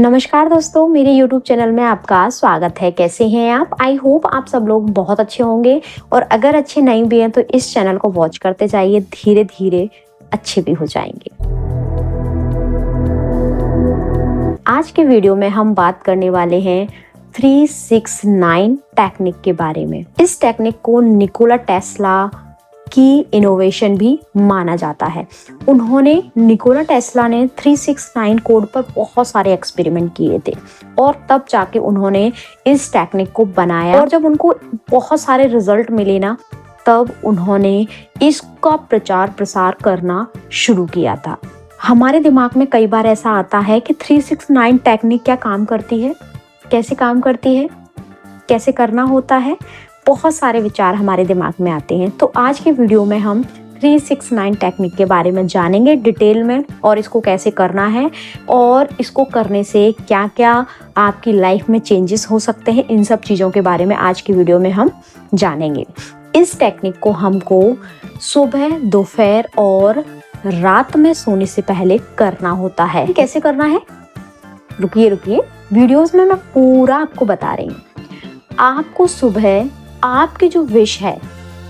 नमस्कार दोस्तों, मेरे YouTube चैनल में आपका स्वागत है। कैसे हैं आप? आई होप आप सब लोग बहुत अच्छे होंगे और अगर अच्छे नहीं भी हैं तो इस चैनल को वॉच करते जाइए, धीरे धीरे अच्छे भी हो जाएंगे। आज के वीडियो में हम बात करने वाले हैं 369 टेक्निक के बारे में। इस टेक्निक को निकोला टेस्ला की इनोवेशन भी माना जाता है। निकोला टेस्ला ने 369 कोड पर बहुत सारे एक्सपेरिमेंट किए थे और तब जाके उन्होंने इस टेक्निक को बनाया और जब उनको बहुत सारे रिजल्ट मिले ना, तब उन्होंने इसका प्रचार प्रसार करना शुरू किया था। हमारे दिमाग में कई बार ऐसा आता है कि 369 टेक्निक क्या काम करती है, कैसे काम करती है, कैसे करना होता है। बहुत सारे विचार हमारे दिमाग में आते हैं। तो आज के वीडियो में हम 369 टेक्निक के बारे में जानेंगे डिटेल में और इसको कैसे करना है और इसको करने से क्या क्या आपकी लाइफ में चेंजेस हो सकते हैं। इन सब चीज़ों के बारे में आज की वीडियो में हम जानेंगे। इस टेक्निक को हमको सुबह, दोपहर और रात में सोने से पहले करना होता है। कैसे करना है? रुकिए, वीडियोस में मैं पूरा आपको बता रही हूँ। आपको सुबह आपकी जो विश है,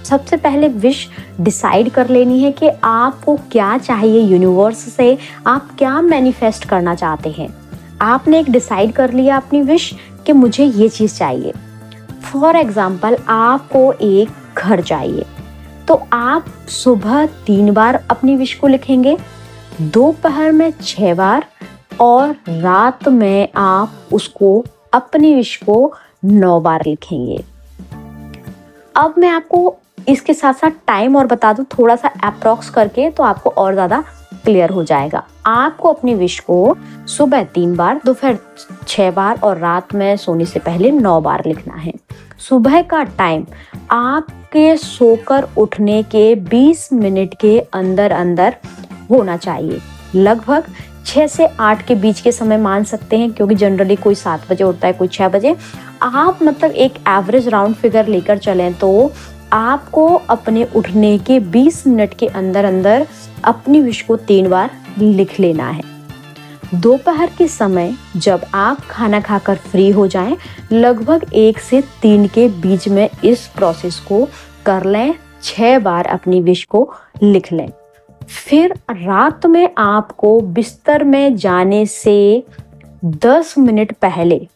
सबसे पहले विश डिसाइड कर लेनी है कि आपको क्या चाहिए यूनिवर्स से, आप क्या मैनिफेस्ट करना चाहते हैं। आपने एक डिसाइड कर लिया अपनी विश कि मुझे ये चीज़ चाहिए। फॉर एग्जाम्पल, आपको एक घर चाहिए, तो आप सुबह 3 बार अपनी विश को लिखेंगे, दोपहर में 6 बार और रात में आप उसको अपनी विश को 9 बार लिखेंगे। अब मैं आपको इसके साथ साथ टाइम और बता दूं थोड़ा सा अप्रॉक्स करके, तो आपको और ज़्यादा क्लियर हो जाएगा। आपको अपनी विश को सुबह 3 बार, दोपहर 6 बार और रात में सोने से पहले 9 बार लिखना है। सुबह का टाइम आपके सोकर उठने के 20 मिनट के अंदर अंदर होना चाहिए। लगभग 6 से 8 के बीच के समय मान सकते हैं, क्योंकि जनरली कोई 7 बजे उठता है, कोई 6 बजे। आप मतलब एक एवरेज राउंड फिगर लेकर चलें तो आपको अपने उठने के 20 मिनट के अंदर अंदर अपनी विश को 3 बार लिख लेना है। दोपहर के समय जब आप खाना खाकर फ्री हो जाएं, लगभग 1 से 3 के बीच में इस प्रोसेस को कर लें। 6 बार अपनी विश को लिख लें। फिर रात में आपको बिस्तर में जाने से 10 मिनट पहले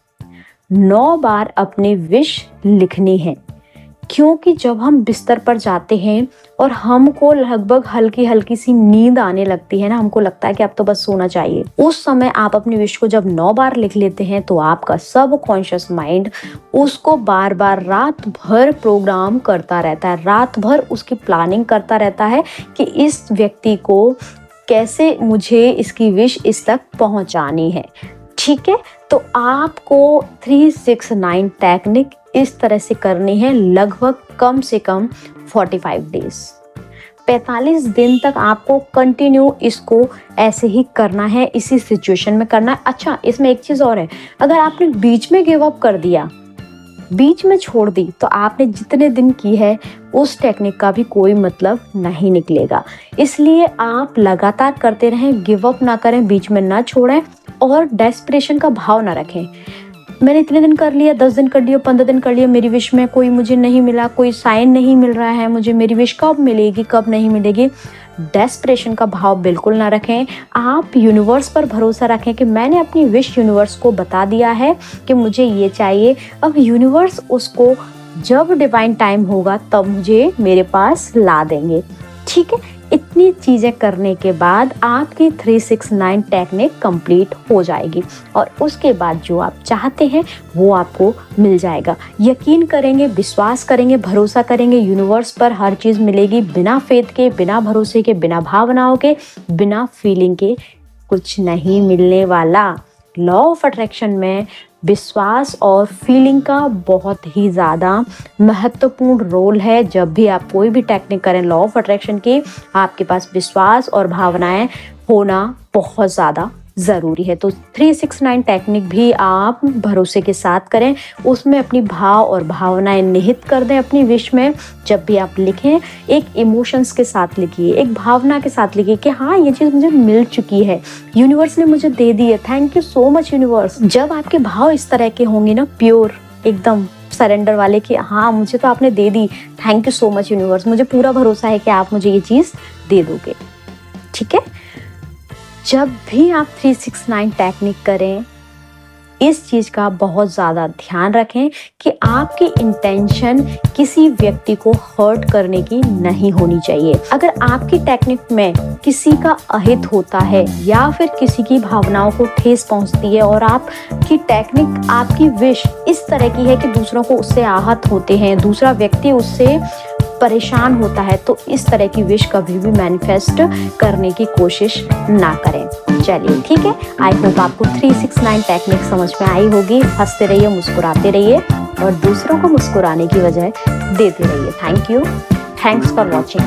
9 बार अपनी विश लिखनी है, क्योंकि जब हम बिस्तर पर जाते हैं और हमको लगभग हल्की हल्की सी नींद आने लगती है ना, हमको लगता है कि अब तो बस सोना चाहिए, उस समय आप अपनी विश को जब 9 बार लिख लेते हैं तो आपका सब कॉन्शियस माइंड उसको बार बार रात भर प्रोग्राम करता रहता है, रात भर उसकी प्लानिंग करता रहता है कि इस व्यक्ति को कैसे मुझे इसकी विश इस तक पहुंचानी है। ठीक है, तो आपको 369 टेक्निक इस तरह से करनी है, लगभग कम से कम 45 डेज, 45 दिन तक आपको कंटिन्यू इसको ऐसे ही करना है, इसी सिचुएशन में करना है। अच्छा, इसमें एक चीज़ और है, अगर आपने बीच में गिव अप कर दिया, बीच में छोड़ दी, तो आपने जितने दिन की है उस टेक्निक का भी कोई मतलब नहीं निकलेगा। इसलिए आप लगातार करते रहें, गिव अप ना करें, बीच में ना छोड़ें और डेस्परेशन का भाव ना रखें। मैंने इतने दिन कर लिया, 10 दिन कर लिया, 15 दिन कर लिया, मेरी विश में कोई मुझे नहीं मिला, कोई साइन नहीं मिल रहा है, मुझे मेरी विश कब मिलेगी, कब नहीं मिलेगी। डेस्परेशन का भाव बिल्कुल ना रखें। आप यूनिवर्स पर भरोसा रखें कि मैंने अपनी विश यूनिवर्स को बता दिया है कि मुझे ये चाहिए। अब यूनिवर्स उसको जब डिवाइन टाइम होगा तब मुझे मेरे पास ला देंगे। ठीक है, इतनी चीज़ें करने के बाद आपकी 369 टेक्निक कंप्लीट हो जाएगी और उसके बाद जो आप चाहते हैं वो आपको मिल जाएगा। यकीन करेंगे, विश्वास करेंगे, भरोसा करेंगे, यूनिवर्स पर हर चीज़ मिलेगी। बिना फेथ के, बिना भरोसे के, बिना भावनाओं के, बिना फीलिंग के कुछ नहीं मिलने वाला। लॉ ऑफ अट्रैक्शन में विश्वास और फीलिंग का बहुत ही ज़्यादा महत्वपूर्ण रोल है। जब भी आप कोई भी टेक्निक करें लॉ ऑफ अट्रैक्शन की, आपके पास विश्वास और भावनाएं होना बहुत ज़्यादा ज़रूरी है। तो 369 टेक्निक भी आप भरोसे के साथ करें, उसमें अपनी भाव और भावनाएं निहित कर दें अपनी विश में। जब भी आप लिखें एक इमोशंस के साथ लिखिए, एक भावना के साथ लिखिए कि हाँ ये चीज़ मुझे मिल चुकी है, यूनिवर्स ने मुझे दे दी है, thank you so much universe. जब आपके भाव इस तरह के होंगे ना, प्योर एकदम सरेंडर वाले कि हाँ मुझे तो आपने दे दी, thank you so much universe, मुझे पूरा भरोसा है कि आप मुझे ये चीज़ दे दोगे। ठीक है, जब भी आप 369 टेक्निक करें इस चीज़ का बहुत ज़्यादा ध्यान रखें कि आपकी इंटेंशन किसी व्यक्ति को हर्ट करने की नहीं होनी चाहिए। अगर आपकी टेक्निक में किसी का अहित होता है या फिर किसी की भावनाओं को ठेस पहुंचती है और आपकी टेक्निक, आपकी विश इस तरह की है कि दूसरों को उससे आहत होते हैं, दूसरा व्यक्ति उससे परेशान होता है, तो इस तरह की विश कभी भी मैनिफेस्ट करने की कोशिश ना करें। चलिए ठीक है, आई होप आपको 369 टेक्निक समझ में आई होगी। हंसते रहिए, मुस्कुराते रहिए और दूसरों को मुस्कुराने की वजह देते रहिए। Thank you, thanks for watching.